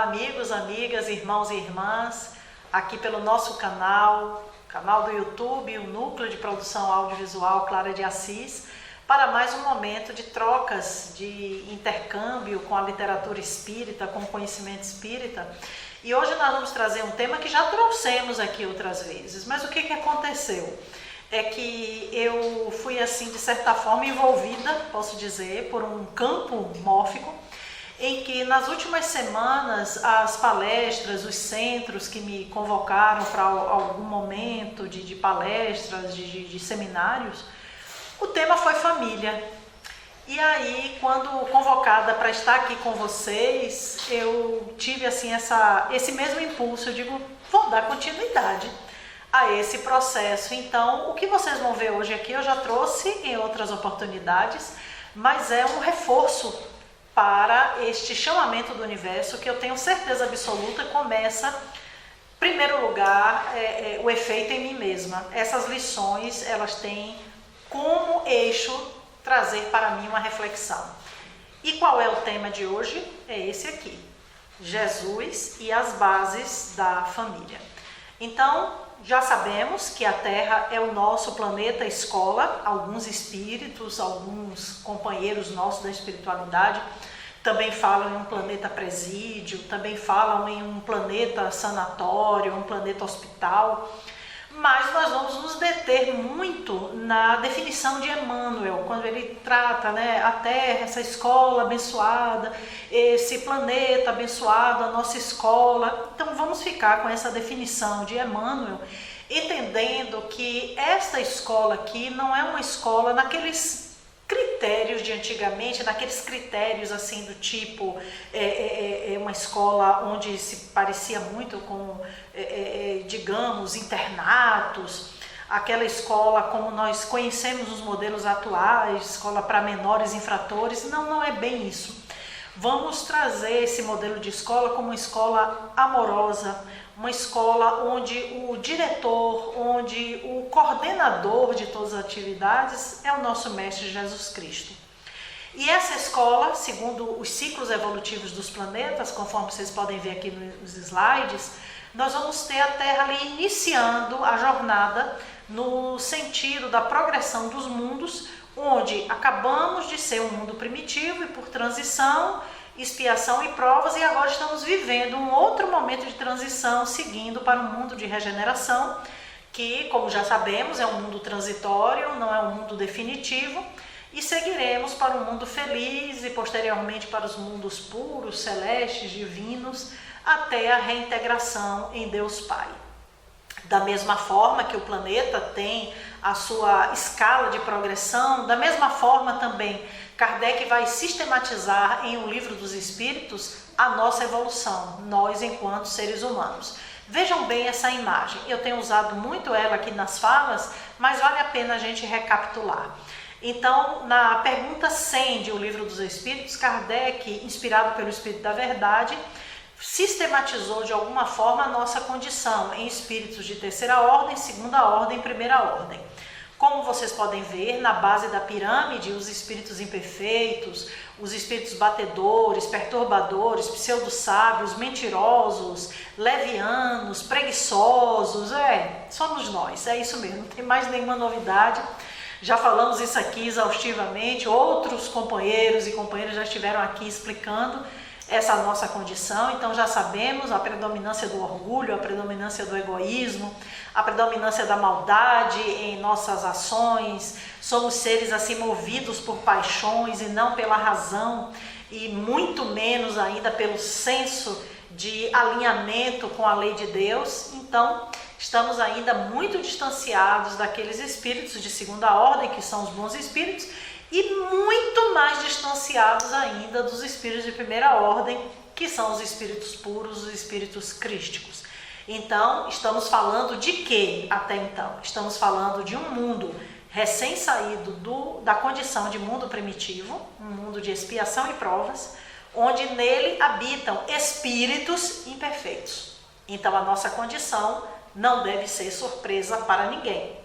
amigos, amigas, irmãos e irmãs, aqui pelo nosso canal do YouTube, o Núcleo de Produção Audiovisual Clara de Assis, para mais um momento de trocas, de intercâmbio com a literatura espírita, com o conhecimento espírita. E hoje nós vamos trazer um tema que já trouxemos aqui outras vezes, mas o que aconteceu? É que eu fui, assim, de certa forma, envolvida, posso dizer, por um campo mórfico, em que nas últimas semanas as palestras, os centros que me convocaram para algum momento de palestras, de seminários, o tema foi família. E aí, quando convocada para estar aqui com vocês, eu tive assim esse mesmo impulso, eu digo, vou dar continuidade a esse processo. Então, o que vocês vão ver hoje aqui eu já trouxe em outras oportunidades, mas é um reforço para este chamamento do universo que eu tenho certeza absoluta começa, em primeiro lugar, o efeito em mim mesma. Essas lições, elas têm como eixo trazer para mim uma reflexão. E qual é o tema de hoje? É esse aqui, Jesus e as bases da família. Então, já sabemos que a Terra é o nosso planeta escola, alguns espíritos, alguns companheiros nossos da espiritualidade também falam em um planeta presídio, também falam em um planeta sanatório, um planeta hospital, mas nós vamos nos deter muito na definição de Emmanuel, quando ele trata, a Terra, essa escola abençoada, esse planeta abençoado, a nossa escola. Então vamos ficar com essa definição de Emmanuel, entendendo que esta escola aqui não é uma escola naqueles critérios de antigamente, naqueles critérios assim do tipo uma escola onde se parecia muito com, digamos, internatos, aquela escola como nós conhecemos os modelos atuais, escola para menores infratores. Não é bem isso. Vamos trazer esse modelo de escola como uma escola amorosa, uma escola onde o diretor, onde o coordenador de todas as atividades é o nosso Mestre Jesus Cristo. E essa escola, segundo os ciclos evolutivos dos planetas, conforme vocês podem ver aqui nos slides, nós vamos ter a Terra ali iniciando a jornada no sentido da progressão dos mundos, onde acabamos de ser um mundo primitivo e por transição, expiação e provas, e agora estamos vivendo um outro momento de transição, seguindo para um mundo de regeneração, que, como já sabemos, é um mundo transitório, não é um mundo definitivo, e seguiremos para um mundo feliz e posteriormente para os mundos puros, celestes, divinos, até a reintegração em Deus Pai. Da mesma forma que o planeta tem a sua escala de progressão, da mesma forma também Kardec vai sistematizar em O Livro dos Espíritos a nossa evolução, nós enquanto seres humanos. Vejam bem essa imagem, eu tenho usado muito ela aqui nas falas, mas vale a pena a gente recapitular. Então, na pergunta 100 de O Livro dos Espíritos, Kardec, inspirado pelo Espírito da Verdade, sistematizou de alguma forma a nossa condição em espíritos de terceira ordem, segunda ordem, primeira ordem. Como vocês podem ver, na base da pirâmide, os espíritos imperfeitos, os espíritos batedores, perturbadores, pseudo-sábios, mentirosos, levianos, preguiçosos, somos nós, é isso mesmo, não tem mais nenhuma novidade. Já falamos isso aqui exaustivamente, outros companheiros e companheiras já estiveram aqui explicando essa nossa condição, então já sabemos a predominância do orgulho, a predominância do egoísmo, a predominância da maldade em nossas ações, somos seres assim movidos por paixões e não pela razão, e muito menos ainda pelo senso de alinhamento com a lei de Deus. Então estamos ainda muito distanciados daqueles espíritos de segunda ordem, que são os bons espíritos, e muito mais distanciados ainda dos espíritos de primeira ordem, que são os espíritos puros, os espíritos crísticos. Então, estamos falando de quê até então? Estamos falando de um mundo recém-saído da condição de mundo primitivo, um mundo de expiação e provas, onde nele habitam espíritos imperfeitos. Então, a nossa condição não deve ser surpresa para ninguém.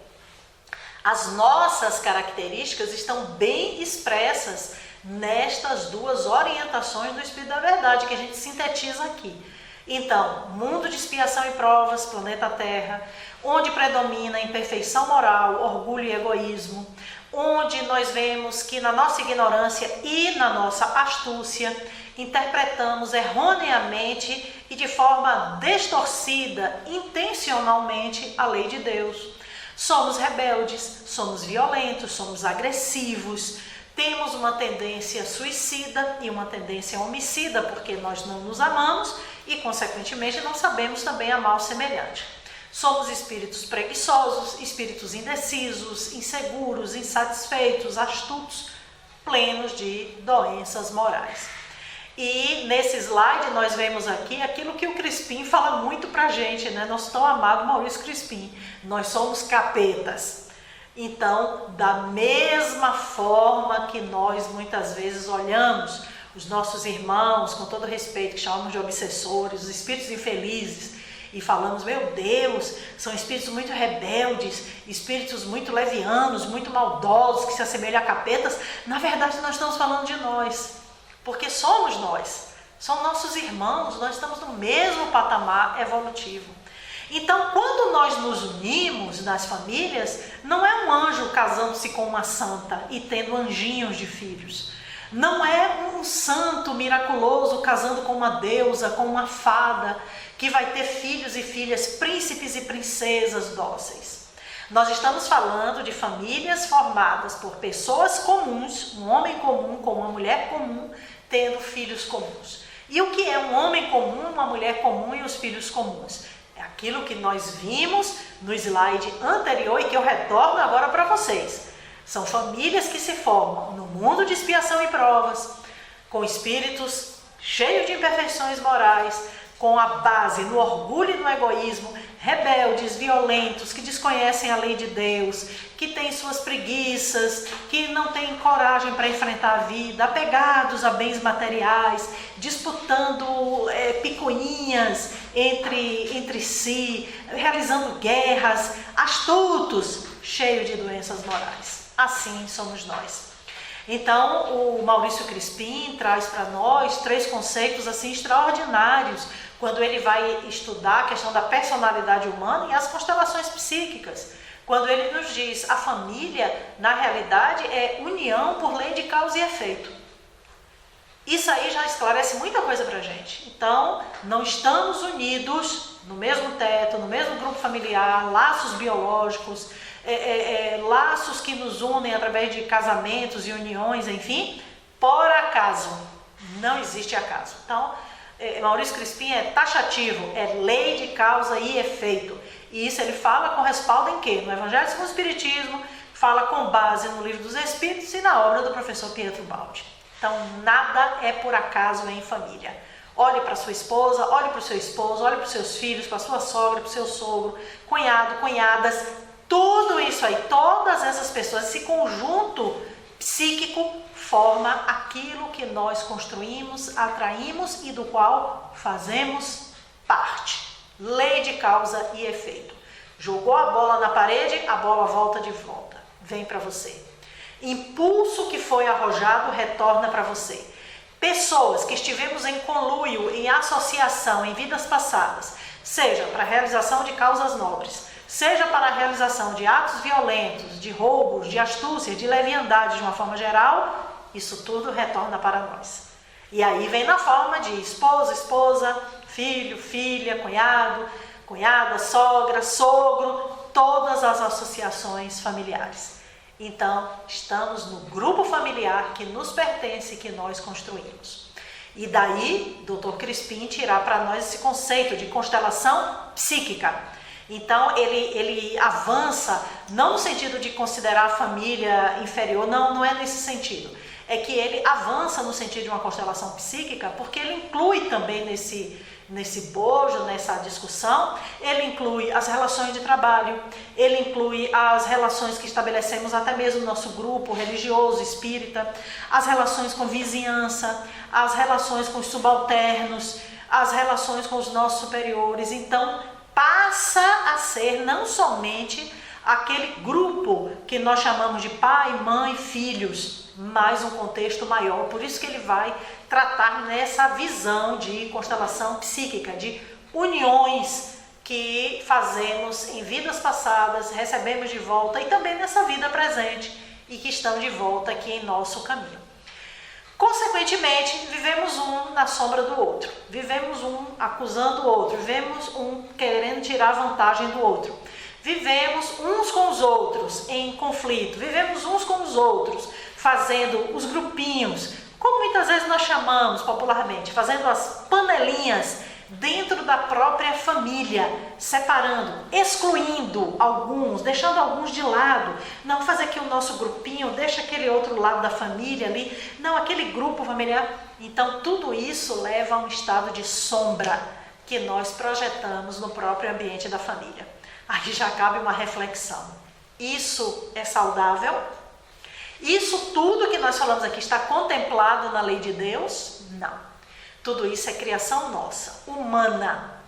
As nossas características estão bem expressas nestas duas orientações do Espírito da Verdade, que a gente sintetiza aqui. Então, mundo de expiação e provas, planeta Terra, onde predomina a imperfeição moral, orgulho e egoísmo, onde nós vemos que na nossa ignorância e na nossa astúcia interpretamos erroneamente e de forma distorcida, intencionalmente, a lei de Deus. Somos rebeldes, somos violentos, somos agressivos, temos uma tendência suicida e uma tendência homicida, porque nós não nos amamos e, consequentemente, não sabemos também amar o semelhante. Somos espíritos preguiçosos, espíritos indecisos, inseguros, insatisfeitos, astutos, plenos de doenças morais. E nesse slide nós vemos aqui aquilo que o Crispim fala muito pra gente, né? Nosso tão amado Maurício Crispim. Nós somos capetas. Então, da mesma forma que nós muitas vezes olhamos os nossos irmãos, com todo respeito, que chamamos de obsessores, os espíritos infelizes, e falamos, meu Deus, são espíritos muito rebeldes, espíritos muito levianos, muito maldosos, que se assemelham a capetas. Na verdade, nós estamos falando de nós, porque somos nós, são nossos irmãos, nós estamos no mesmo patamar evolutivo. Então, quando nós nos unimos nas famílias, não é um anjo casando-se com uma santa e tendo anjinhos de filhos. Não é um santo miraculoso casando com uma deusa, com uma fada, que vai ter filhos e filhas, príncipes e princesas dóceis. Nós estamos falando de famílias formadas por pessoas comuns, um homem comum com uma mulher comum, tendo filhos comuns. E o que é um homem comum, uma mulher comum e os filhos comuns? É aquilo que nós vimos no slide anterior e que eu retorno agora para vocês. São famílias que se formam no mundo de expiação e provas, com espíritos cheios de imperfeições morais, com a base no orgulho e no egoísmo, rebeldes, violentos, que desconhecem a lei de Deus, que têm suas preguiças, que não têm coragem para enfrentar a vida, apegados a bens materiais, disputando picuinhas entre si, realizando guerras, astutos, cheios de doenças morais. Assim somos nós. Então, o Maurício Crispim traz para nós 3 conceitos assim extraordinários quando ele vai estudar a questão da personalidade humana e as constelações psíquicas. Quando ele nos diz, a família, na realidade, é união por lei de causa e efeito. Isso aí já esclarece muita coisa para a gente. Então, não estamos unidos no mesmo teto, no mesmo grupo familiar, laços biológicos, laços que nos unem através de casamentos e uniões, enfim, por acaso. Não existe acaso. Então, Maurício Crispim é taxativo, é lei de causa e efeito. E isso ele fala com respaldo em quê? No Evangelho segundo o Espiritismo, fala com base no Livro dos Espíritos e na obra do professor Pietro Baldi. Então, nada é por acaso em família. Olhe para sua esposa, olhe para o seu esposo, olhe para os seus filhos, para a sua sogra, para o seu sogro, cunhado, cunhadas, tudo isso aí, todas essas pessoas, esse conjunto psíquico forma aquilo que nós construímos, atraímos e do qual fazemos parte. Lei de causa e efeito. Jogou a bola na parede, a bola volta de volta. Vem para você. Impulso que foi arrojado retorna para você. Pessoas que estivemos em conluio, em associação, em vidas passadas, seja para a realização de causas nobres, seja para a realização de atos violentos, de roubos, de astúcia, de leviandade de uma forma geral, isso tudo retorna para nós. E aí vem na forma de esposa, esposa, filho, filha, cunhado, cunhada, sogra, sogro, todas as associações familiares. Então, estamos no grupo familiar que nos pertence e que nós construímos. E daí, Dr. Crispim tirar para nós esse conceito de constelação psíquica. Então, ele avança, não no sentido de considerar a família inferior, não é nesse sentido. É que ele avança no sentido de uma constelação psíquica, porque ele inclui também nesse bojo, nessa discussão, ele inclui as relações de trabalho, ele inclui as relações que estabelecemos até mesmo no nosso grupo religioso, espírita, as relações com vizinhança, as relações com os subalternos, as relações com os nossos superiores. Então, passa a ser não somente aquele grupo que nós chamamos de pai, mãe, filhos, mas um contexto maior. Por isso que ele vai tratar nessa visão de constelação psíquica, de uniões que fazemos em vidas passadas, recebemos de volta e também nessa vida presente e que estão de volta aqui em nosso caminho. Consequentemente, vivemos um na sombra do outro, vivemos um acusando o outro, vivemos um querendo tirar vantagem do outro, vivemos uns com os outros em conflito, vivemos uns com os outros fazendo os grupinhos, como muitas vezes nós chamamos popularmente, fazendo as panelinhas dentro da própria família, separando, excluindo alguns, deixando alguns de lado. Não fazer aqui o nosso grupinho, deixa aquele outro lado da família ali, não, aquele grupo familiar. Então tudo isso leva a um estado de sombra que nós projetamos no próprio ambiente da família. Aí já cabe uma reflexão. Isso é saudável? Isso tudo que nós falamos aqui está contemplado na lei de Deus? Não. Tudo isso é criação nossa, humana.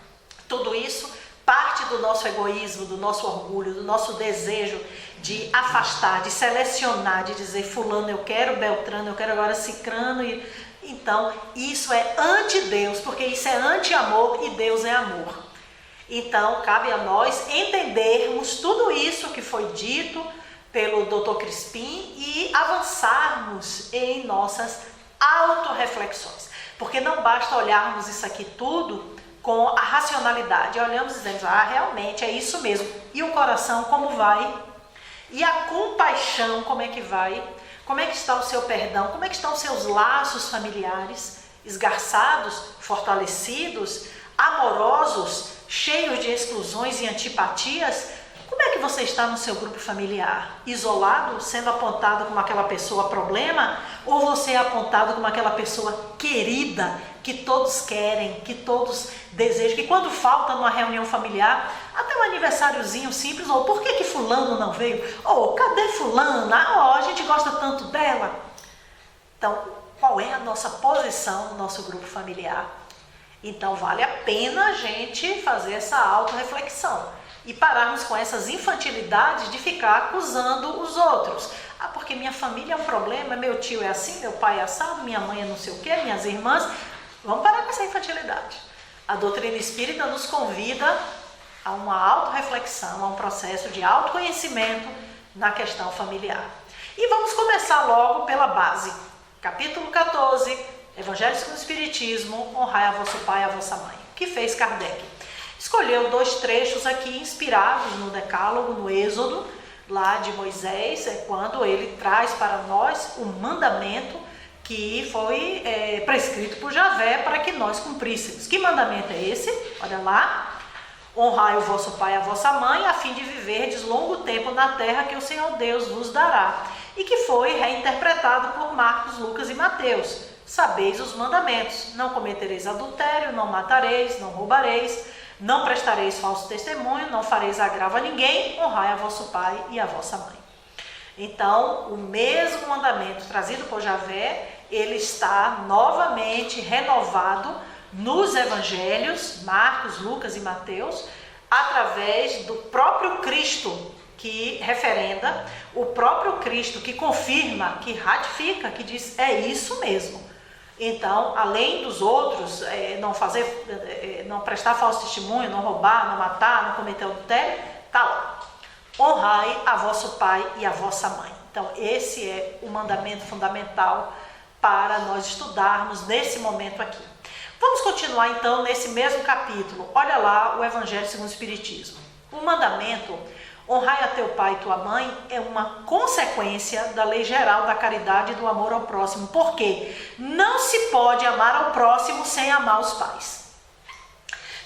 Tudo isso parte do nosso egoísmo, do nosso orgulho, do nosso desejo de afastar, de selecionar, de dizer fulano eu quero, Beltrano eu quero, agora cicrano. Então isso é anti-Deus, porque isso é anti-amor e Deus é amor. Então cabe a nós entendermos tudo isso que foi dito pelo Dr. Crispim e avançarmos em nossas autorreflexões. Porque não basta olharmos isso aqui tudo com a racionalidade. Olhamos e dizemos, realmente é isso mesmo. E o coração como vai? E a compaixão como é que vai? Como é que está o seu perdão? Como é que estão os seus laços familiares? Esgarçados, fortalecidos, amorosos, cheios de exclusões e antipatias? Como é que você está no seu grupo familiar? Isolado, sendo apontado como aquela pessoa problema? Ou você é apontado como aquela pessoa querida, que todos querem, que todos desejam, que quando falta numa reunião familiar, até um aniversáriozinho simples, ou por que fulano não veio? Ou cadê fulana? A gente gosta tanto dela. Então, qual é a nossa posição no nosso grupo familiar? Então, vale a pena a gente fazer essa autorreflexão. E pararmos com essas infantilidades de ficar acusando os outros. Porque minha família é um problema, meu tio é assim, meu pai é assado, minha mãe é não sei o quê, minhas irmãs. Vamos parar com essa infantilidade. A doutrina espírita nos convida a uma autorreflexão, a um processo de autoconhecimento na questão familiar. E vamos começar logo pela base. Capítulo 14, Evangelho segundo o Espiritismo, honrai a vosso pai e a vossa mãe. O que fez Kardec? Escolheu 2 trechos aqui inspirados no Decálogo, no Êxodo, lá de Moisés, quando ele traz para nós o mandamento que foi prescrito por Javé para que nós cumpríssemos. Que mandamento é esse? Olha lá. Honrai o vosso pai e a vossa mãe, a fim de viverdes longo tempo na terra que o Senhor Deus vos dará. E que foi reinterpretado por Marcos, Lucas e Mateus. Sabeis os mandamentos. Não cometereis adultério, não matareis, não roubareis, não prestareis falso testemunho, não fareis agravo a ninguém, honrai a vosso pai e a vossa mãe. Então, o mesmo mandamento trazido por Javé, ele está novamente renovado nos evangelhos, Marcos, Lucas e Mateus, através do próprio Cristo que referenda, o próprio Cristo que confirma, que ratifica, que diz, é isso mesmo. Então, além dos outros, não prestar falso testemunho, não roubar, não matar, não cometer adultério, está lá. Honrai a vosso pai e a vossa mãe. Então, esse é o mandamento fundamental para nós estudarmos nesse momento aqui. Vamos continuar então nesse mesmo capítulo. Olha lá o Evangelho segundo o Espiritismo. O mandamento honrai a teu pai e tua mãe é uma consequência da lei geral da caridade e do amor ao próximo. Por quê? Não se pode amar ao próximo sem amar os pais.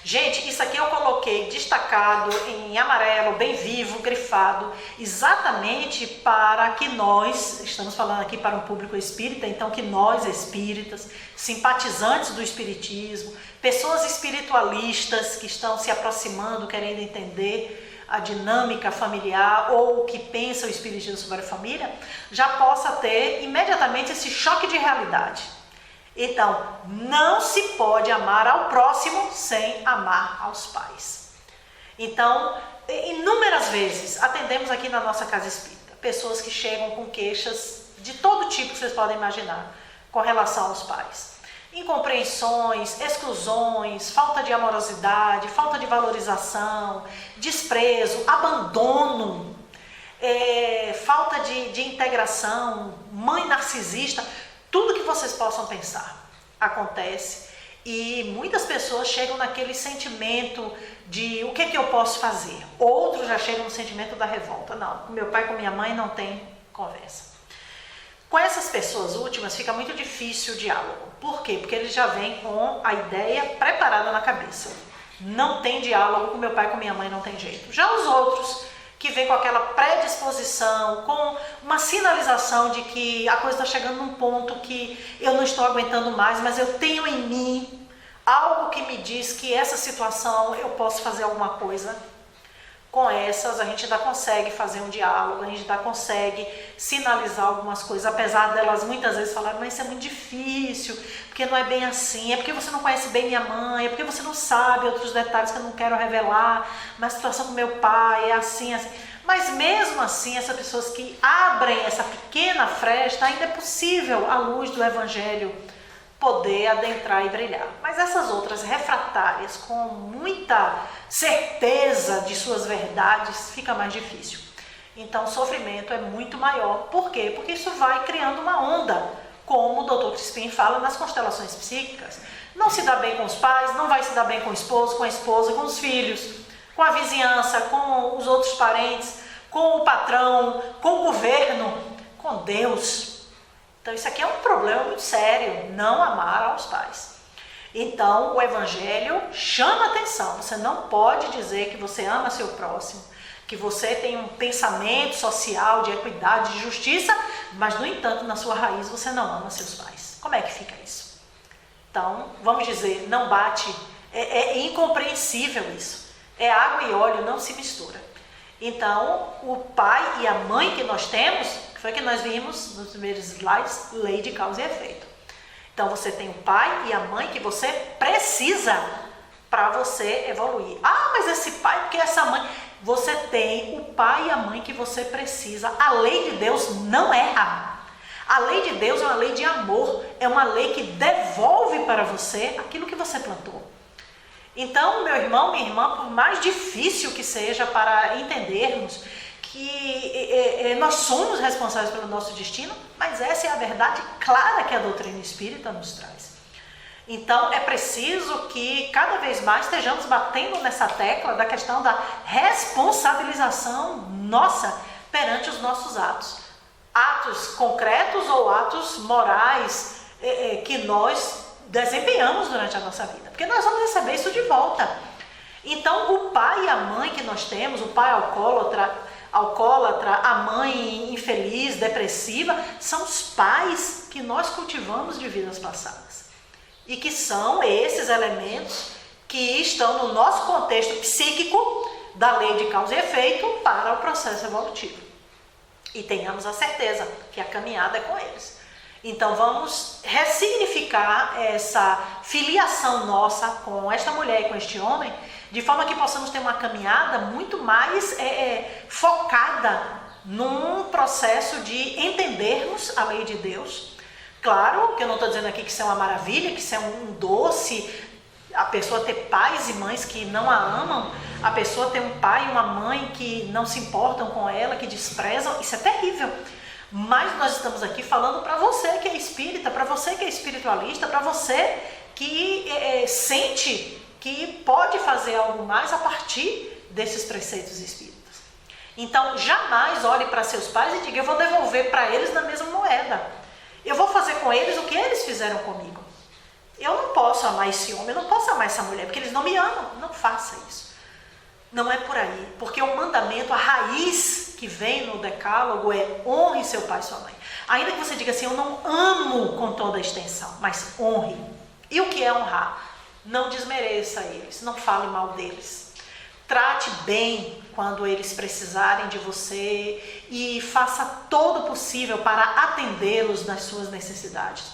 Gente, isso aqui eu coloquei destacado em amarelo, bem vivo, grifado, exatamente para que nós, estamos falando aqui para um público espírita, então que nós espíritas, simpatizantes do espiritismo, pessoas espiritualistas que estão se aproximando, querendo entender a dinâmica familiar ou que pensa o espiritismo sobre a família, já possa ter imediatamente esse choque de realidade. Então, não se pode amar ao próximo sem amar aos pais. Então, inúmeras vezes atendemos aqui na nossa casa espírita pessoas que chegam com queixas de todo tipo que vocês podem imaginar com relação aos pais. Incompreensões, exclusões, falta de amorosidade, falta de valorização, desprezo, abandono, falta de integração, mãe narcisista, tudo que vocês possam pensar acontece. E muitas pessoas chegam naquele sentimento de o que é que eu posso fazer. Outros já chegam no sentimento da revolta. Não, com meu pai e com minha mãe não tem conversa. Com essas pessoas últimas fica muito difícil o diálogo. Por quê? Porque eles já vêm com a ideia preparada na cabeça. Não tem diálogo, com meu pai e com minha mãe não tem jeito. Já os outros, que vêm com aquela predisposição, com uma sinalização de que a coisa está chegando num ponto que eu não estou aguentando mais, mas eu tenho em mim algo que me diz que essa situação eu posso fazer alguma coisa. Com essas a gente ainda consegue fazer um diálogo, a gente ainda consegue sinalizar algumas coisas, apesar delas muitas vezes falarem, mas isso é muito difícil, porque não é bem assim, é porque você não conhece bem minha mãe, é porque você não sabe outros detalhes que eu não quero revelar, mas a situação com meu pai é assim, assim. Mas mesmo assim, essas pessoas que abrem essa pequena fresta, ainda é possível, à luz do Evangelho, poder adentrar e brilhar. Mas essas outras refratárias, com muita certeza de suas verdades, fica mais difícil. Então o sofrimento é muito maior. Por quê? Porque isso vai criando uma onda, como o Dr. Crispim fala nas constelações psíquicas. Não se dá bem com os pais, não vai se dar bem com o esposo, com a esposa, com os filhos, com a vizinhança, com os outros parentes, com o patrão, com o governo, com Deus. Então isso aqui é um problema muito sério, não amar aos pais. Então o Evangelho chama atenção, você não pode dizer que você ama seu próximo, que você tem um pensamento social de equidade, de justiça, mas no entanto na sua raiz você não ama seus pais. Como é que fica isso? Então vamos dizer, não bate, é incompreensível isso, é água e óleo, não se mistura. Então o pai e a mãe que nós temos, foi que nós vimos nos primeiros slides, lei de causa e efeito. Então você tem o pai e a mãe que você precisa para você evoluir. Ah, mas esse pai, porque essa mãe... Você tem o pai e a mãe que você precisa. A lei de Deus não erra. A lei de Deus é uma lei de amor, é uma lei que devolve para você aquilo que você plantou. Então, meu irmão, minha irmã, por mais difícil que seja para entendermos que nós somos responsáveis pelo nosso destino, mas essa é a verdade clara que a doutrina espírita nos traz. Então é preciso que cada vez mais estejamos batendo nessa tecla da questão da responsabilização nossa perante os nossos atos. Atos concretos ou atos morais que nós desempenhamos durante a nossa vida, porque nós vamos receber isso de volta. Então o pai e a mãe que nós temos, o pai alcoólatra, a mãe infeliz, depressiva, são os pais que nós cultivamos de vidas passadas. E que são esses elementos que estão no nosso contexto psíquico da lei de causa e efeito para o processo evolutivo. E tenhamos a certeza que a caminhada é com eles. Então vamos ressignificar essa filiação nossa com esta mulher e com este homem, de forma que possamos ter uma caminhada muito mais focada num processo de entendermos a lei de Deus. Claro que eu não estou dizendo aqui que isso é uma maravilha, que isso é um doce, a pessoa ter pais e mães que não a amam, a pessoa ter um pai e uma mãe que não se importam com ela, que desprezam, isso é terrível. Mas nós estamos aqui falando para você que é espírita, para você que é espiritualista, para você que sente que pode fazer algo mais a partir desses preceitos espíritas. Então, jamais olhe para seus pais e diga, eu vou devolver para eles na mesma moeda. Eu vou fazer com eles o que eles fizeram comigo. Eu não posso amar esse homem, eu não posso amar essa mulher, porque eles não me amam. Não faça isso. Não é por aí, porque o mandamento, a raiz que vem no decálogo é honre seu pai e sua mãe. Ainda que você diga assim, eu não amo com toda a extensão, mas honre. E o que é honrar? Não desmereça eles, não fale mal deles. Trate bem quando eles precisarem de você e faça todo o possível para atendê-los nas suas necessidades.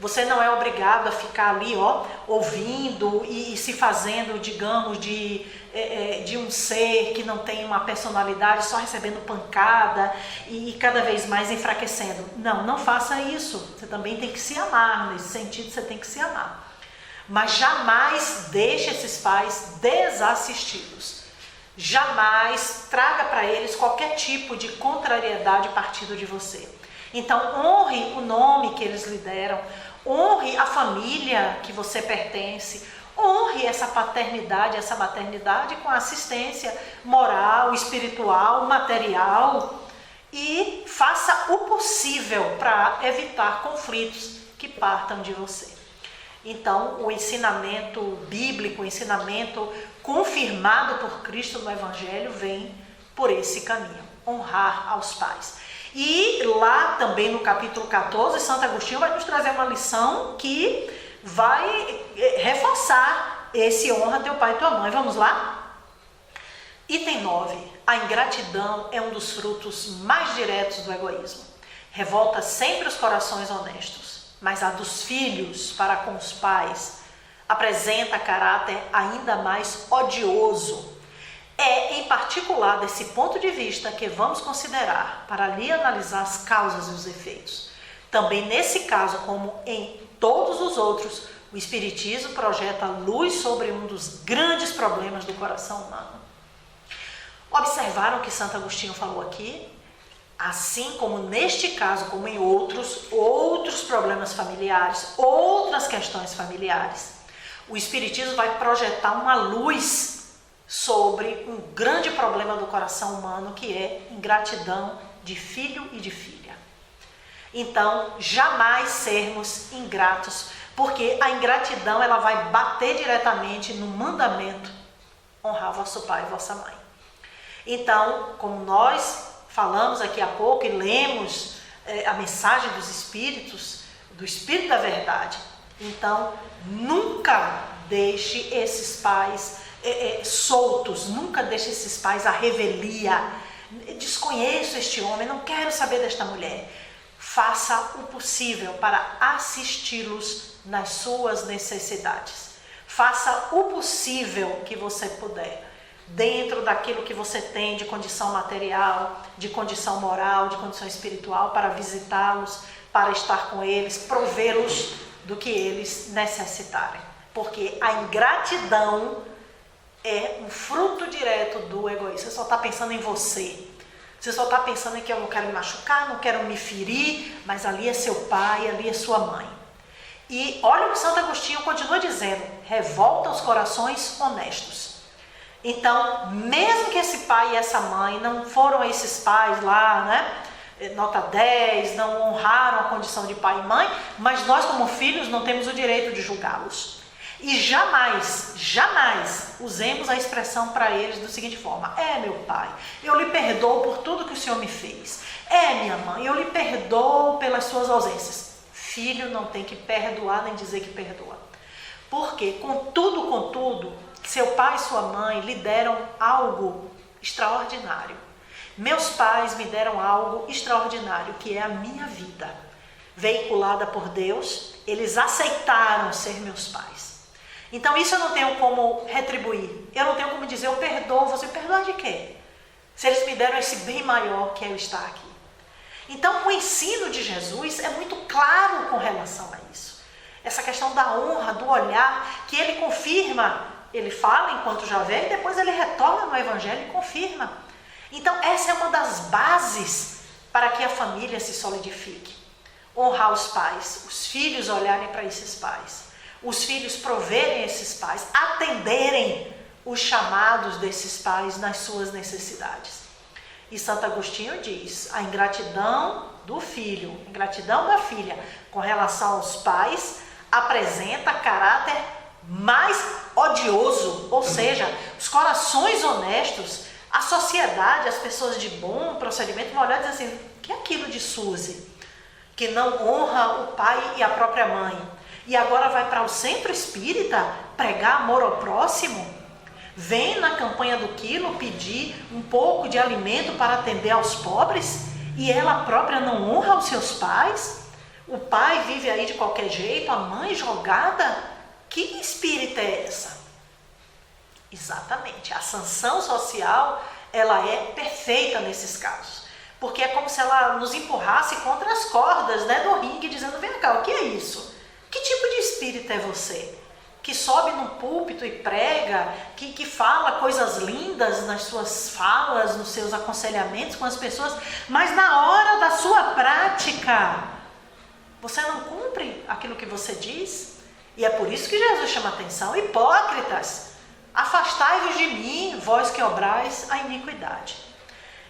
Você não é obrigado a ficar ali, ouvindo e se fazendo, digamos, de um ser que não tem uma personalidade, só recebendo pancada e cada vez mais enfraquecendo. Não, não faça isso. Você também tem que se amar, nesse sentido você tem que se amar. Mas jamais deixe esses pais desassistidos. Jamais traga para eles qualquer tipo de contrariedade partindo de você. Então, honre o nome que eles lhe deram, honre a família que você pertence, honre essa paternidade, essa maternidade com assistência moral, espiritual, material e faça o possível para evitar conflitos que partam de você. Então, o ensinamento bíblico, o ensinamento confirmado por Cristo no Evangelho vem por esse caminho, honrar aos pais. E lá também no capítulo 14, Santo Agostinho vai nos trazer uma lição que vai reforçar esse honra teu pai e tua mãe. Vamos lá? Item 9. A ingratidão é um dos frutos mais diretos do egoísmo. Revolta sempre os corações honestos, mas a dos filhos para com os pais apresenta caráter ainda mais odioso. É, em particular, desse ponto de vista que vamos considerar para ali analisar as causas e os efeitos. Também nesse caso, como em todos os outros, o Espiritismo projeta luz sobre um dos grandes problemas do coração humano. Observaram o que Santo Agostinho falou aqui? Assim como neste caso, como em outros problemas familiares, outras questões familiares, o Espiritismo vai projetar uma luz sobre um grande problema do coração humano, que é ingratidão de filho e de filha. Então, jamais sermos ingratos, porque a ingratidão ela vai bater diretamente no mandamento honrar vosso pai e vossa mãe. Então, como nós falamos aqui há pouco e lemos a mensagem dos Espíritos, do Espírito da Verdade, então nunca deixe esses pais soltos, nunca deixe esses pais à revelia. Desconheço este homem, não quero saber desta mulher. Faça o possível para assisti-los nas suas necessidades. Faça o possível que você puder, dentro daquilo que você tem de condição material, de condição moral, de condição espiritual, para visitá-los, para estar com eles, provê-los do que eles necessitarem. Porque a ingratidão é um fruto direto do egoísmo. Você só está pensando em você. Você só está pensando em que eu não quero me machucar, não quero me ferir, mas ali é seu pai, ali é sua mãe. E olha o que Santo Agostinho continua dizendo: revolta os corações honestos. Então, mesmo que esse pai e essa mãe não foram esses pais lá, nota 10, não honraram a condição de pai e mãe, mas nós como filhos não temos o direito de julgá-los. E jamais usemos a expressão para eles da seguinte forma: é meu pai, eu lhe perdoo por tudo que o Senhor me fez. É minha mãe, eu lhe perdoo pelas suas ausências. Filho não tem que perdoar nem dizer que perdoa. Porque, contudo, seu pai e sua mãe lhe deram algo extraordinário. Meus pais me deram algo extraordinário, que é a minha vida. Veiculada por Deus, eles aceitaram ser meus pais. Então isso eu não tenho como retribuir. Eu não tenho como dizer, eu perdoo você. Perdoar de quê? Se eles me deram esse bem maior que é eu estar aqui. Então o ensino de Jesus é muito claro com relação a isso. Essa questão da honra, do olhar, que ele confirma. Ele fala enquanto já vê e depois ele retorna no Evangelho e confirma. Então essa é uma das bases para que a família se solidifique. Honrar os pais, os filhos olharem para esses pais. Os filhos proverem esses pais, atenderem os chamados desses pais nas suas necessidades. E Santo Agostinho diz, a ingratidão do filho, a ingratidão da filha com relação aos pais apresenta caráter mais odioso, ou seja, os corações honestos, a sociedade, as pessoas de bom procedimento vão olhar e dizer assim, o que é aquilo de Suzy, que não honra o pai e a própria mãe? E agora vai para o centro espírita pregar amor ao próximo? Vem na campanha do quilo pedir um pouco de alimento para atender aos pobres? E ela própria não honra os seus pais? O pai vive aí de qualquer jeito, a mãe jogada? Que espírita é essa? Exatamente, a sanção social, ela é perfeita nesses casos. Porque é como se ela nos empurrasse contra as cordas, né, do ringue, dizendo, vem cá, o que é isso? Que tipo de espírito é você? Que sobe num púlpito e prega, que fala coisas lindas nas suas falas, nos seus aconselhamentos com as pessoas, mas na hora da sua prática, você não cumpre aquilo que você diz? E é por isso que Jesus chama a atenção, hipócritas, afastai-vos de mim, vós que obrais a iniquidade.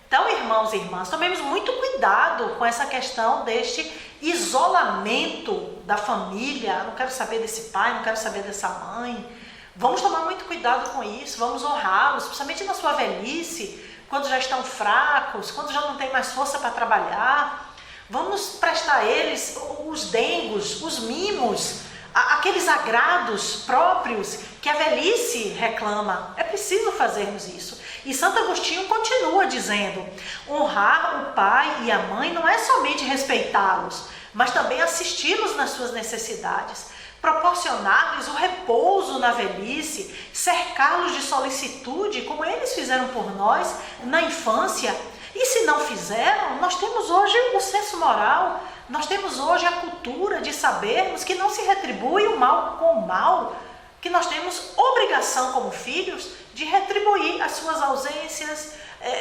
Então, irmãos e irmãs, tomemos muito cuidado com essa questão deste isolamento da família. Não quero saber desse pai, não quero saber dessa mãe. Vamos tomar muito cuidado com isso, vamos honrá-los, principalmente na sua velhice, quando já estão fracos, quando já não tem mais força para trabalhar. Vamos prestar a eles os dengos, os mimos, aqueles agrados próprios que a velhice reclama. É preciso fazermos isso. E Santo Agostinho continua dizendo, honrar o pai e a mãe não é somente respeitá-los, mas também assisti-los nas suas necessidades, proporcionar-lhes o repouso na velhice, cercá-los de solicitude, como eles fizeram por nós na infância. E se não fizeram, nós temos hoje o senso moral, nós temos hoje a cultura de sabermos que não se retribui o mal com o mal, que nós temos obrigação como filhos de retribuir as suas ausências,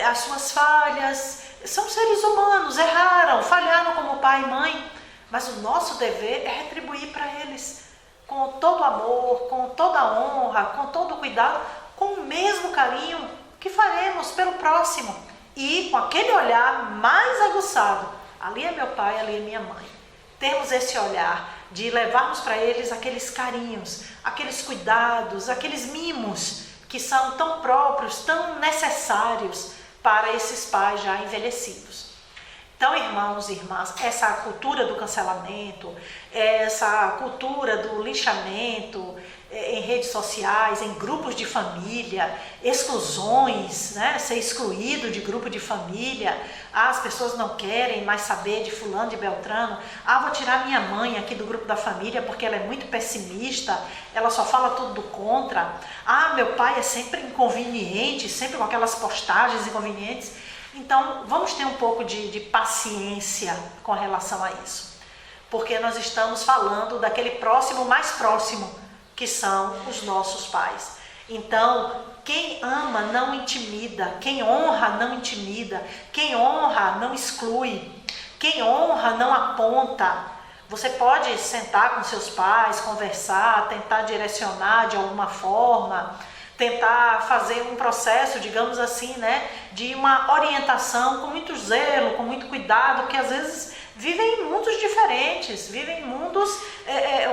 as suas falhas. São seres humanos, erraram, falharam como pai e mãe, mas o nosso dever é retribuir para eles com todo amor, com toda honra, com todo cuidado, com o mesmo carinho que faremos pelo próximo e com aquele olhar mais aguçado. Ali é meu pai, ali é minha mãe. Termos esse olhar de levarmos para eles aqueles carinhos, aqueles cuidados, aqueles mimos que são tão próprios, tão necessários para esses pais já envelhecidos. Então, irmãos e irmãs, essa cultura do cancelamento, essa cultura do linchamento em redes sociais, em grupos de família, exclusões, né? Ser excluído de grupo de família, as pessoas não querem mais saber de fulano, de beltrano, vou tirar minha mãe aqui do grupo da família porque ela é muito pessimista, ela só fala tudo do contra, meu pai é sempre inconveniente, sempre com aquelas postagens inconvenientes. Então, vamos ter um pouco de paciência com relação a isso, porque nós estamos falando daquele próximo mais próximo, que são os nossos pais. Então, quem ama não intimida, quem honra não intimida, quem honra não exclui, quem honra não aponta. Você pode sentar com seus pais, conversar, tentar direcionar de alguma forma, tentar fazer um processo, digamos assim, né, de uma orientação com muito zelo, com muito cuidado, porque às vezes vivem em mundos diferentes, vivem em mundos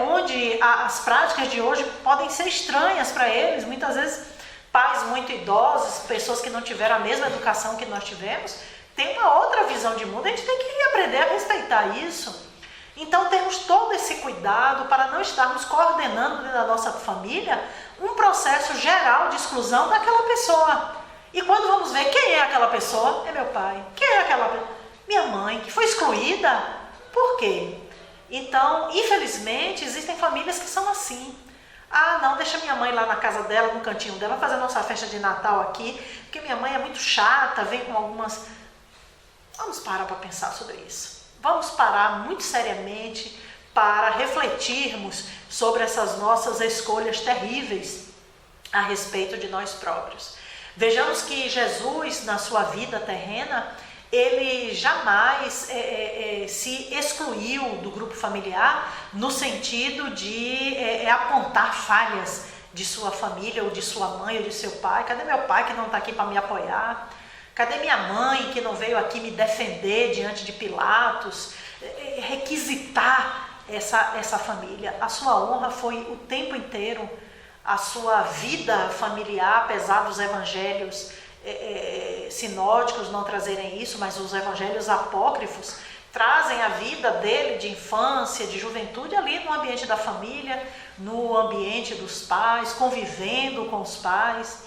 onde as práticas de hoje podem ser estranhas para eles. Muitas vezes pais muito idosos, pessoas que não tiveram a mesma educação que nós tivemos, têm uma outra visão de mundo. A gente tem que aprender a respeitar isso. Então temos todo esse cuidado para não estarmos coordenando dentro da nossa família um processo geral de exclusão daquela pessoa. E quando vamos ver quem é aquela pessoa, é meu pai. Quem é aquela pessoa? Minha mãe, que foi excluída. Por quê? Então, infelizmente, existem famílias que são assim. Não, deixa minha mãe lá na casa dela, no cantinho dela, fazer a nossa festa de Natal aqui, porque minha mãe é muito chata, vem com algumas... Vamos parar para pensar sobre isso. Vamos parar muito seriamente para refletirmos sobre essas nossas escolhas terríveis a respeito de nós próprios. Vejamos que Jesus, na sua vida terrena, ele jamais se excluiu do grupo familiar no sentido de apontar falhas de sua família, ou de sua mãe, ou de seu pai. Cadê meu pai que não está aqui para me apoiar? Cadê minha mãe que não veio aqui me defender diante de Pilatos? Requisitar essa família. A sua honra foi o tempo inteiro, a sua vida familiar, apesar dos evangelhos sinóticos não trazerem isso, mas os evangelhos apócrifos trazem a vida dele de infância, de juventude ali no ambiente da família, no ambiente dos pais, convivendo com os pais.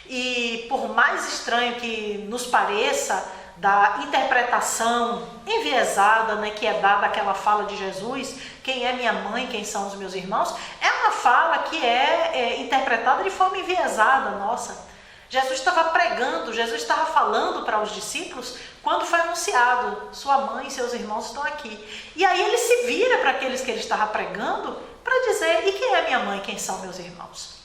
E por mais estranho que nos pareça, da interpretação enviesada, né, que é dada àquela fala de Jesus, quem é minha mãe, quem são os meus irmãos, é uma fala que é interpretada de forma enviesada, nossa. Jesus estava pregando, Jesus estava falando para os discípulos quando foi anunciado, sua mãe e seus irmãos estão aqui. E aí ele se vira para aqueles que ele estava pregando para dizer, e quem é minha mãe, quem são meus irmãos?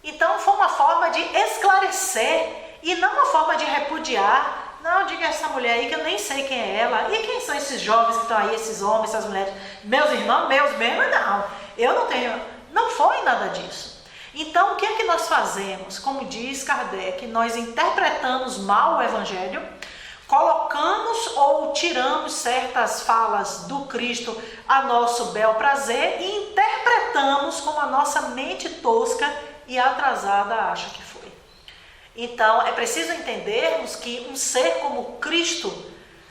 Então foi uma forma de esclarecer e não uma forma de repudiar. Não, diga essa mulher aí que eu nem sei quem é ela. E quem são esses jovens que estão aí, esses homens, essas mulheres? Meus irmãos, meus mesmos? Não, eu não tenho, não foi nada disso. Então, o que é que nós fazemos? Como diz Kardec, nós interpretamos mal o Evangelho, colocamos ou tiramos certas falas do Cristo a nosso bel prazer e interpretamos como a nossa mente tosca e atrasada acha que foi. Então, é preciso entendermos que um ser como Cristo,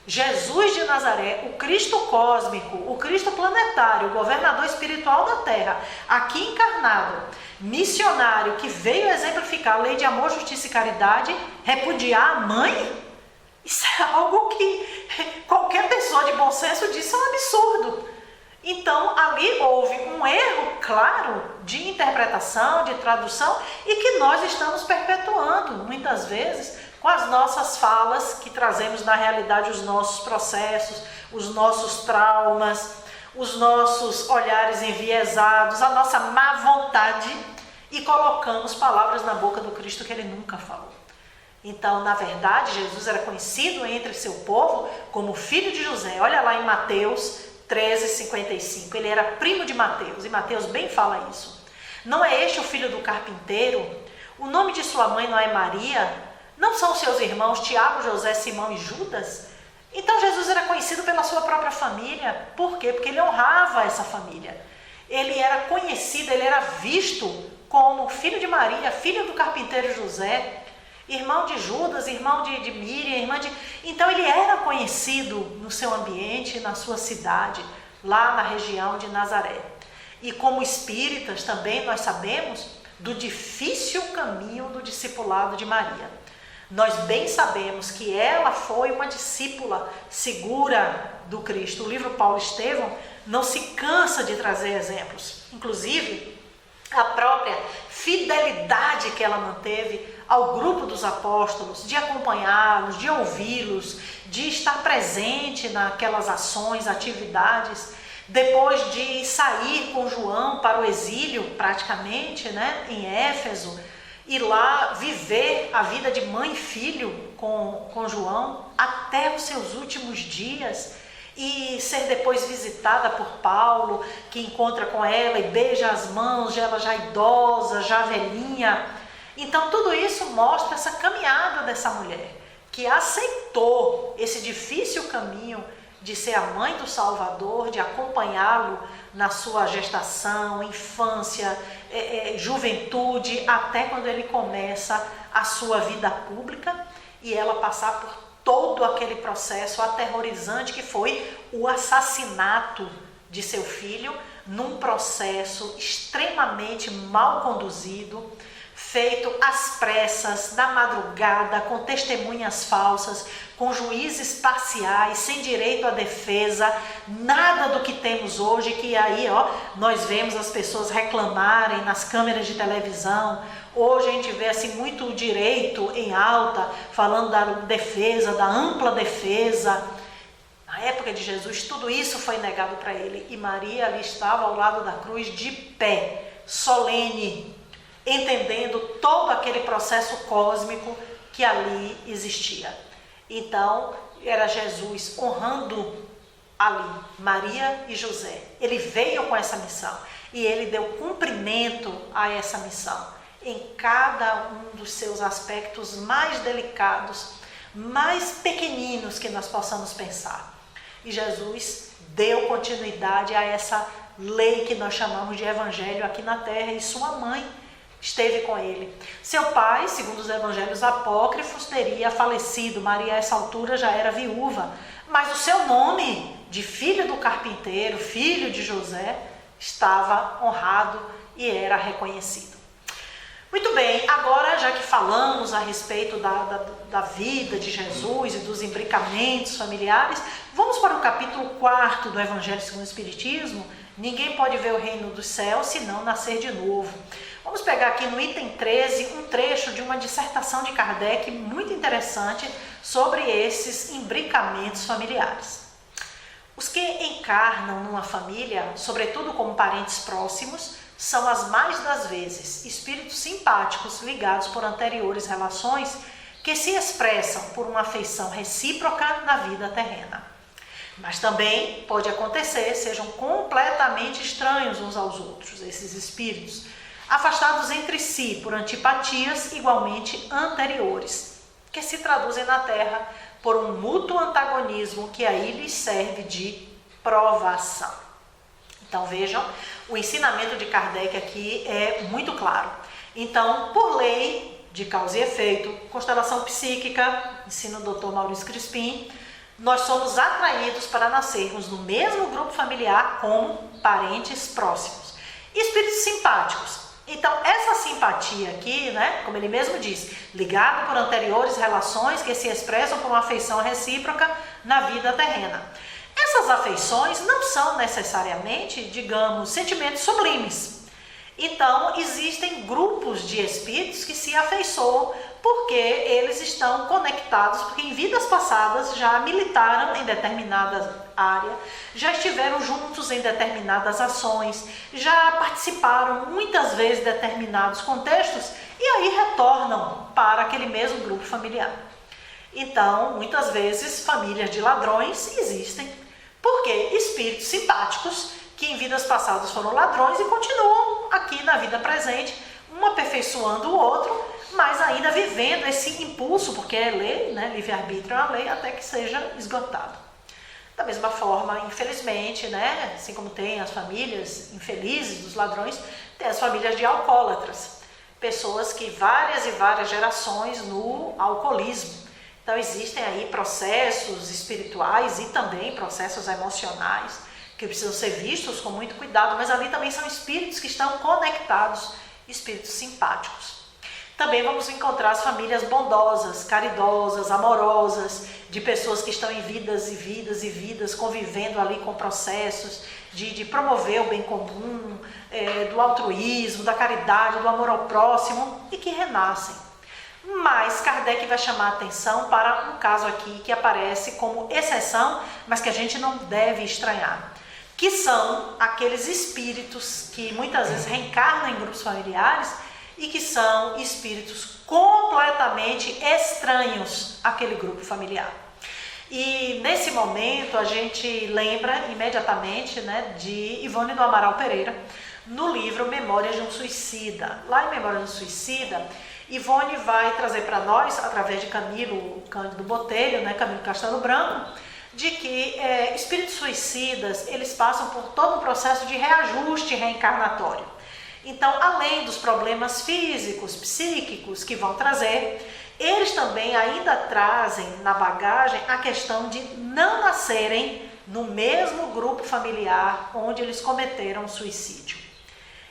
Jesus de Nazaré, o Cristo cósmico, o Cristo planetário, o governador espiritual da Terra, aqui encarnado, missionário, que veio exemplificar a lei de amor, justiça e caridade, repudiar a mãe, isso é algo que qualquer pessoa de bom senso diz é um absurdo. Então, ali houve um erro claro de interpretação, de tradução, e que nós estamos perpetuando, muitas vezes, com as nossas falas, que trazemos na realidade os nossos processos, os nossos traumas, os nossos olhares enviesados, a nossa má vontade, e colocamos palavras na boca do Cristo que ele nunca falou. Então, na verdade, Jesus era conhecido entre seu povo como filho de José. Olha lá em Mateus 13:55, ele era primo de Mateus, e Mateus bem fala isso. Não é este o filho do carpinteiro? O nome de sua mãe não é Maria? Não são seus irmãos Tiago, José, Simão e Judas? Então Jesus era conhecido pela sua própria família. Por quê? Porque ele honrava essa família. Ele era conhecido, ele era visto como filho de Maria, filho do carpinteiro José, irmão de Judas, irmão de Miriam, Então ele era conhecido no seu ambiente, na sua cidade, lá na região de Nazaré. E como espíritas também nós sabemos do difícil caminho do discipulado de Maria. Nós bem sabemos que ela foi uma discípula segura do Cristo. O livro Paulo Estevão não se cansa de trazer exemplos, inclusive a própria fidelidade que ela manteve ao grupo dos apóstolos, de acompanhá-los, de ouvi-los, de estar presente naquelas ações, atividades, depois de sair com João para o exílio, praticamente, né, em Éfeso, e lá viver a vida de mãe e filho com João até os seus últimos dias, e ser depois visitada por Paulo, que encontra com ela e beija as mãos, ela já idosa, já velhinha. Então tudo isso mostra essa caminhada dessa mulher, que aceitou esse difícil caminho de ser a mãe do Salvador, de acompanhá-lo na sua gestação, infância, juventude, até quando ele começa a sua vida pública e ela passar por todo aquele processo aterrorizante que foi o assassinato de seu filho, num processo extremamente mal conduzido, feito às pressas, na madrugada, com testemunhas falsas, com juízes parciais, sem direito à defesa, nada do que temos hoje, que aí nós vemos as pessoas reclamarem nas câmeras de televisão. Hoje a gente vê assim muito o direito em alta, falando da defesa, da ampla defesa. Na época de Jesus, tudo isso foi negado para ele, e Maria ali estava ao lado da cruz, de pé, solene, entendendo todo aquele processo cósmico que ali existia. Então, era Jesus honrando ali Maria e José. Ele veio com essa missão e ele deu cumprimento a essa missão em cada um dos seus aspectos mais delicados, mais pequeninos que nós possamos pensar. E Jesus deu continuidade a essa lei que nós chamamos de evangelho aqui na terra, e sua mãe esteve com ele. Seu pai, segundo os evangelhos apócrifos, teria falecido. Maria, a essa altura, já era viúva. Mas o seu nome de filho do carpinteiro, filho de José, estava honrado e era reconhecido. Muito bem, agora já que falamos a respeito da vida de Jesus e dos imbricamentos familiares, vamos para o capítulo 4 do Evangelho segundo o Espiritismo. Ninguém pode ver o reino dos céus se não nascer de novo. Vamos pegar aqui no item 13 um trecho de uma dissertação de Kardec muito interessante sobre esses imbricamentos familiares. Os que encarnam numa família, sobretudo como parentes próximos, são as mais das vezes espíritos simpáticos ligados por anteriores relações que se expressam por uma afeição recíproca na vida terrena. Mas também pode acontecer sejam completamente estranhos uns aos outros, esses espíritos, afastados entre si por antipatias igualmente anteriores, que se traduzem na Terra por um mútuo antagonismo que aí lhes serve de provação. Então vejam, o ensinamento de Kardec aqui é muito claro. Então, por lei de causa e efeito, constelação psíquica, ensina o Dr. Maurício Crispim, nós somos atraídos para nascermos no mesmo grupo familiar como parentes próximos. Espíritos simpáticos. Então, essa simpatia aqui, né, como ele mesmo diz, ligado por anteriores relações que se expressam por uma afeição recíproca na vida terrena. Essas afeições não são necessariamente, digamos, sentimentos sublimes. Então, existem grupos de espíritos que se afeiçoam porque eles estão conectados, porque em vidas passadas já militaram em determinada área, já estiveram juntos em determinadas ações, já participaram muitas vezes de determinados contextos e aí retornam para aquele mesmo grupo familiar. Então, muitas vezes, famílias de ladrões existem, porque espíritos simpáticos que em vidas passadas foram ladrões e continuam aqui na vida presente, um aperfeiçoando o outro, mas ainda vivendo esse impulso, porque é lei, né? Livre-arbítrio é uma lei, até que seja esgotado. Da mesma forma, infelizmente, né? Assim como tem as famílias infelizes dos ladrões, tem as famílias de alcoólatras, pessoas que várias e várias gerações no alcoolismo. Então existem aí processos espirituais e também processos emocionais que precisam ser vistos com muito cuidado, mas ali também são espíritos que estão conectados, espíritos simpáticos. Também vamos encontrar as famílias bondosas, caridosas, amorosas, de pessoas que estão em vidas e vidas e vidas, convivendo ali com processos de promover o bem comum, do altruísmo, da caridade, do amor ao próximo e que renascem. Mas Kardec vai chamar a atenção para um caso aqui que aparece como exceção, mas que a gente não deve estranhar, que são aqueles espíritos que muitas vezes reencarnam em grupos familiares e que são espíritos completamente estranhos àquele grupo familiar. E nesse momento a gente lembra imediatamente, né, de Ivone do Amaral Pereira, no livro Memórias de um Suicida. Lá em Memórias de um Suicida, Ivone vai trazer para nós, através de Camilo Cândido Botelho, né, Camilo Castelo Branco, de que espíritos suicidas, eles passam por todo um processo de reajuste reencarnatório. Então, além dos problemas físicos, psíquicos que vão trazer, eles também ainda trazem na bagagem a questão de não nascerem no mesmo grupo familiar onde eles cometeram suicídio.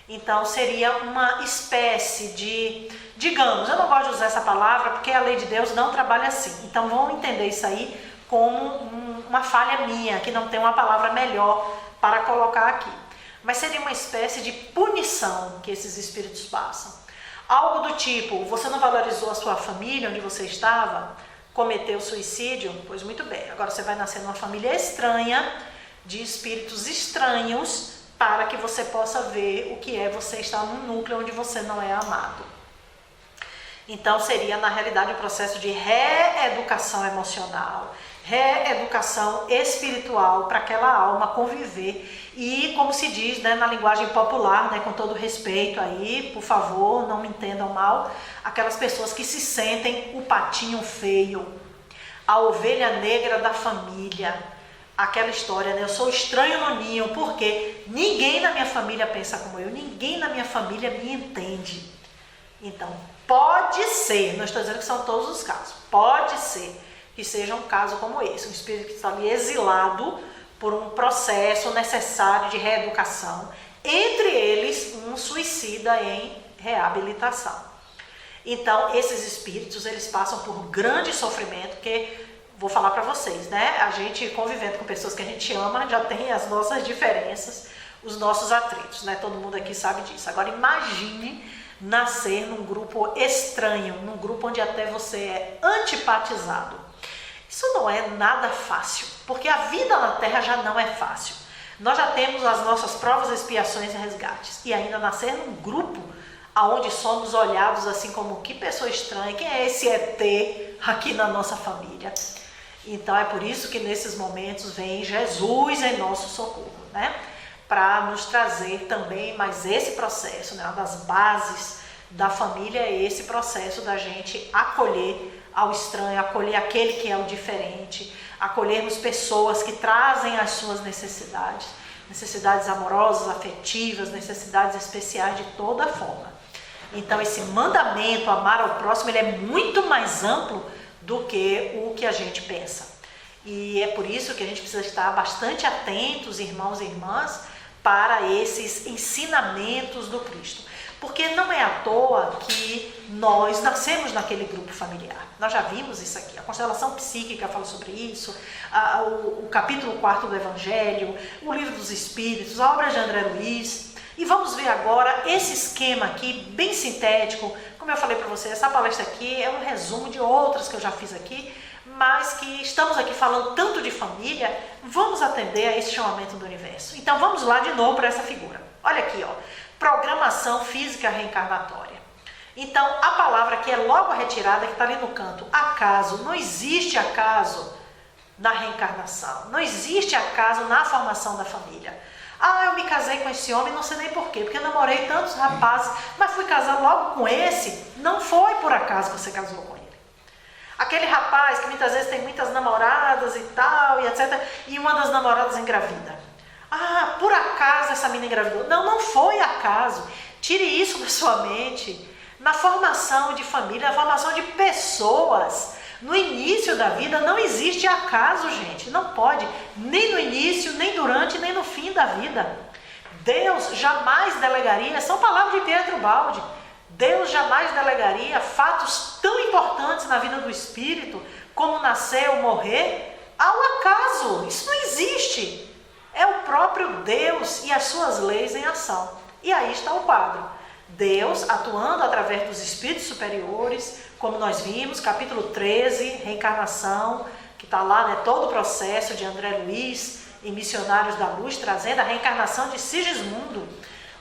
Então, seria uma espécie de, digamos, eu não gosto de usar essa palavra porque a lei de Deus não trabalha assim. Então, vamos entender isso aí como uma falha minha, que não tem uma palavra melhor para colocar aqui. Mas seria uma espécie de punição que esses espíritos passam. Algo do tipo, você não valorizou a sua família onde você estava, cometeu suicídio? Pois muito bem, agora você vai nascer numa família estranha, de espíritos estranhos, para que você possa ver o que é você estar num núcleo onde você não é amado. Então seria na realidade um processo de reeducação emocional, reeducação espiritual para aquela alma conviver e, como se diz, né, na linguagem popular, né, com todo respeito aí, por favor, não me entendam mal, aquelas pessoas que se sentem o patinho feio, a ovelha negra da família, aquela história, né, eu sou estranho no ninho porque ninguém na minha família pensa como eu, ninguém na minha família me entende. Então, pode ser, não estou dizendo que são todos os casos, pode ser que seja um caso como esse, um espírito que está ali exilado por um processo necessário de reeducação, entre eles um suicida em reabilitação. Então, esses espíritos, eles passam por grande sofrimento, porque, vou falar para vocês, né? A gente convivendo com pessoas que a gente ama, já tem as nossas diferenças, os nossos atritos, né? Todo mundo aqui sabe disso. Agora, imagine nascer num grupo estranho, num grupo onde até você é antipatizado. Isso não é nada fácil, porque a vida na Terra já não é fácil. Nós já temos as nossas provas, expiações e resgates. E ainda nascer num grupo onde somos olhados assim como que pessoa estranha, quem é esse ET aqui na nossa família? Então é por isso que nesses momentos vem Jesus em nosso socorro, né? Para nos trazer também mais esse processo, né? Uma das bases da família é esse processo da gente acolher ao estranho, acolher aquele que é o diferente, acolhermos pessoas que trazem as suas necessidades, necessidades amorosas, afetivas, necessidades especiais de toda forma. Então esse mandamento, amar ao próximo, ele é muito mais amplo do que o que a gente pensa. E é por isso que a gente precisa estar bastante atentos, irmãos e irmãs, para esses ensinamentos do Cristo. Porque não é à toa que nós nascemos naquele grupo familiar. Nós já vimos isso aqui. A constelação psíquica fala sobre isso, o capítulo 4 do Evangelho, o livro dos Espíritos, a obra de André Luiz. E vamos ver agora esse esquema aqui, bem sintético. Como eu falei para você, essa palestra aqui é um resumo de outras que eu já fiz aqui, mas que estamos aqui falando tanto de família, vamos atender a esse chamamento do universo. Então vamos lá de novo para essa figura. Olha aqui, ó, programação física reencarnatória. Então a palavra que é logo retirada, que está ali no canto, acaso, não existe acaso na reencarnação, não existe acaso na formação da família. Ah, eu me casei com esse homem, não sei nem porquê, porque eu namorei tantos rapazes, mas fui casar logo com esse. Não foi por acaso que você casou com ele. Aquele rapaz que muitas vezes tem muitas namoradas e tal, e etc. E uma das namoradas engravida. Ah, por acaso essa menina engravidou. Não, não foi acaso. Tire isso da sua mente. Na formação de família, na formação de pessoas, no início da vida não existe acaso, gente. Não pode, nem no início, nem durante, nem no fim da vida. Deus jamais delegaria, são palavras de Pietro Baldi, Deus jamais delegaria fatos tão importantes na vida do espírito, como nascer ou morrer, ao acaso. Isso não existe. É o próprio Deus e as suas leis em ação. E aí está o quadro. Deus atuando através dos espíritos superiores, como nós vimos, capítulo 13, reencarnação, que está lá, né, todo o processo de André Luiz e Missionários da Luz, trazendo a reencarnação de Sigismundo.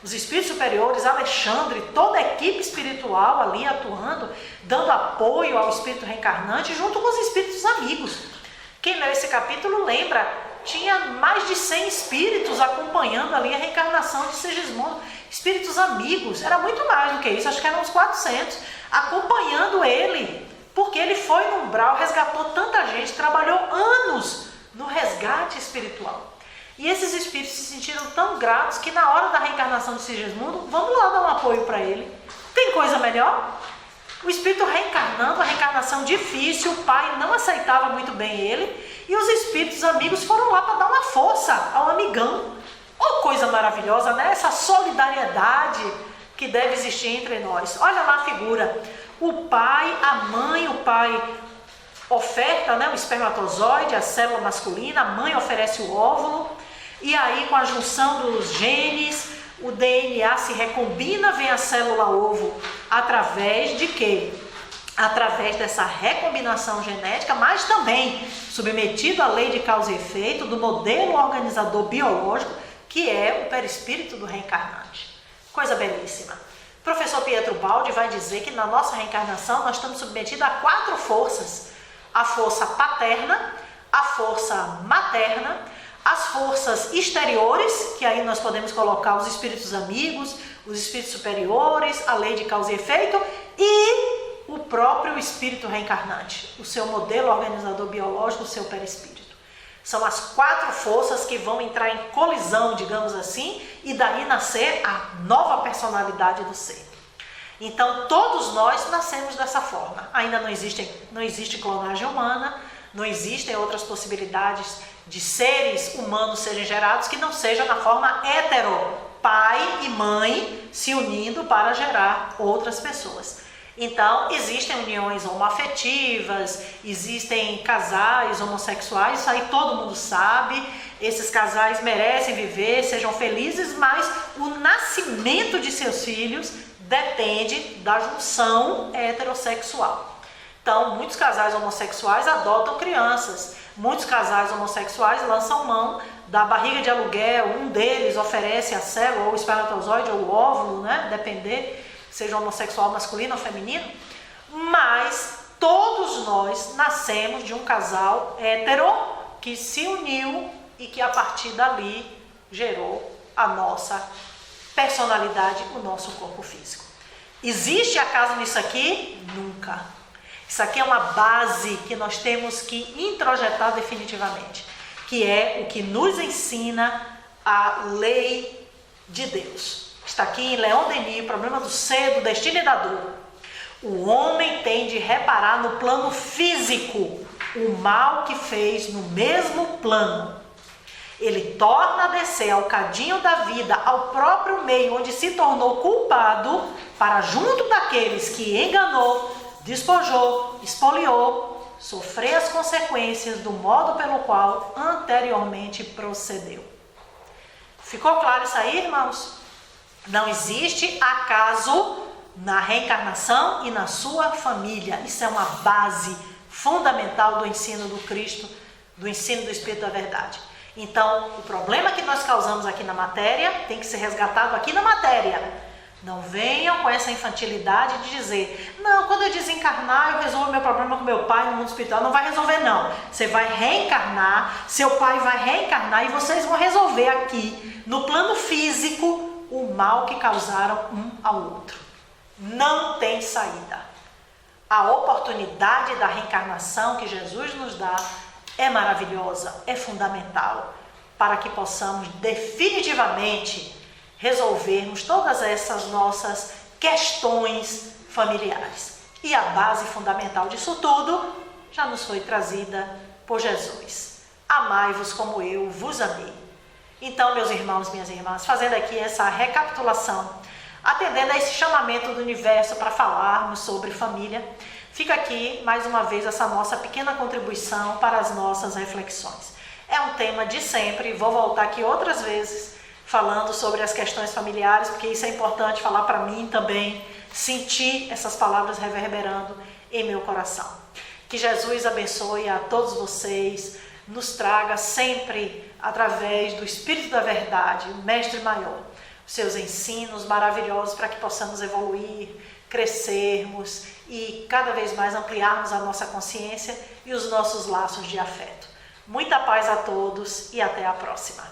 Os espíritos superiores, Alexandre, toda a equipe espiritual ali atuando, dando apoio ao espírito reencarnante, junto com os espíritos amigos. Quem leu esse capítulo lembra, tinha mais de 100 espíritos acompanhando ali a reencarnação de Sigismundo. Espíritos amigos, era muito mais do que isso, acho que eram uns 400, acompanhando ele, porque ele foi no umbral, resgatou tanta gente, trabalhou anos no resgate espiritual. E esses espíritos se sentiram tão gratos que na hora da reencarnação de Sigismundo, vamos lá dar um apoio para ele. Tem coisa melhor? O espírito reencarnando, a reencarnação difícil, o pai não aceitava muito bem ele, e os espíritos amigos foram lá para dar uma força ao amigão. Oh, coisa maravilhosa, né? Essa solidariedade que deve existir entre nós. Olha lá a figura. O pai, a mãe, o pai oferta, né, o espermatozoide, a célula masculina, a mãe oferece o óvulo, e aí com a junção dos genes, o DNA se recombina, vem a célula ovo através de quê? Através dessa recombinação genética, mas também submetido à lei de causa e efeito do modelo organizador biológico, que é o perispírito do reencarnante. Coisa belíssima. O professor Pietro Baldi vai dizer que na nossa reencarnação nós estamos submetidos a 4 forças. A força paterna, a força materna, as forças exteriores, que aí nós podemos colocar os espíritos amigos, os espíritos superiores, a lei de causa e efeito, e o próprio espírito reencarnante, o seu modelo organizador biológico, o seu perispírito. São as 4 forças que vão entrar em colisão, digamos assim, e daí nascer a nova personalidade do ser. Então, todos nós nascemos dessa forma. Ainda não existe clonagem humana, não existem outras possibilidades de seres humanos serem gerados que não seja na forma hetero, pai e mãe se unindo para gerar outras pessoas. Então, existem uniões homoafetivas, existem casais homossexuais, isso aí todo mundo sabe. Esses casais merecem viver, sejam felizes, mas o nascimento de seus filhos depende da junção heterossexual. Então, muitos casais homossexuais adotam crianças, muitos casais homossexuais lançam mão da barriga de aluguel, um deles oferece a célula, ou o espermatozoide, ou o óvulo, né? Depender, seja homossexual masculino ou feminino, mas todos nós nascemos de um casal hétero que se uniu e que a partir dali gerou a nossa personalidade, o nosso corpo físico. Existe acaso nisso aqui? Nunca. Isso aqui é uma base que nós temos que introjetar definitivamente, que é o que nos ensina a lei de Deus. Está aqui em Leon Denis, Problema do Ser, do Destino e da Dor. O homem tem de reparar no plano físico o mal que fez no mesmo plano. Ele torna a descer ao cadinho da vida, ao próprio meio onde se tornou culpado, para junto daqueles que enganou, despojou, espoliou, sofrer as consequências do modo pelo qual anteriormente procedeu. Ficou claro isso aí, irmãos? Não existe acaso na reencarnação e na sua família. Isso é uma base fundamental do ensino do Cristo, do ensino do Espírito da Verdade. Então, o problema que nós causamos aqui na matéria tem que ser resgatado aqui na matéria. Não venham com essa infantilidade de dizer, não, quando eu desencarnar eu resolvo meu problema com meu pai no mundo espiritual. Não vai resolver não. Você vai reencarnar, seu pai vai reencarnar e vocês vão resolver aqui, no plano físico, o mal que causaram um ao outro. Não tem saída. A oportunidade da reencarnação que Jesus nos dá é maravilhosa, é fundamental para que possamos definitivamente resolvermos todas essas nossas questões familiares. E a base fundamental disso tudo já nos foi trazida por Jesus. Amai-vos como eu vos amei. Então, meus irmãos, minhas irmãs, fazendo aqui essa recapitulação, atendendo a esse chamamento do universo para falarmos sobre família, fica aqui mais uma vez essa nossa pequena contribuição para as nossas reflexões. É um tema de sempre, vou voltar aqui outras vezes falando sobre as questões familiares, porque isso é importante falar para mim também, sentir essas palavras reverberando em meu coração. Que Jesus abençoe a todos vocês, nos traga sempre, através do Espírito da Verdade, o Mestre Maior, os seus ensinos maravilhosos para que possamos evoluir, crescermos e cada vez mais ampliarmos a nossa consciência e os nossos laços de afeto. Muita paz a todos e até a próxima.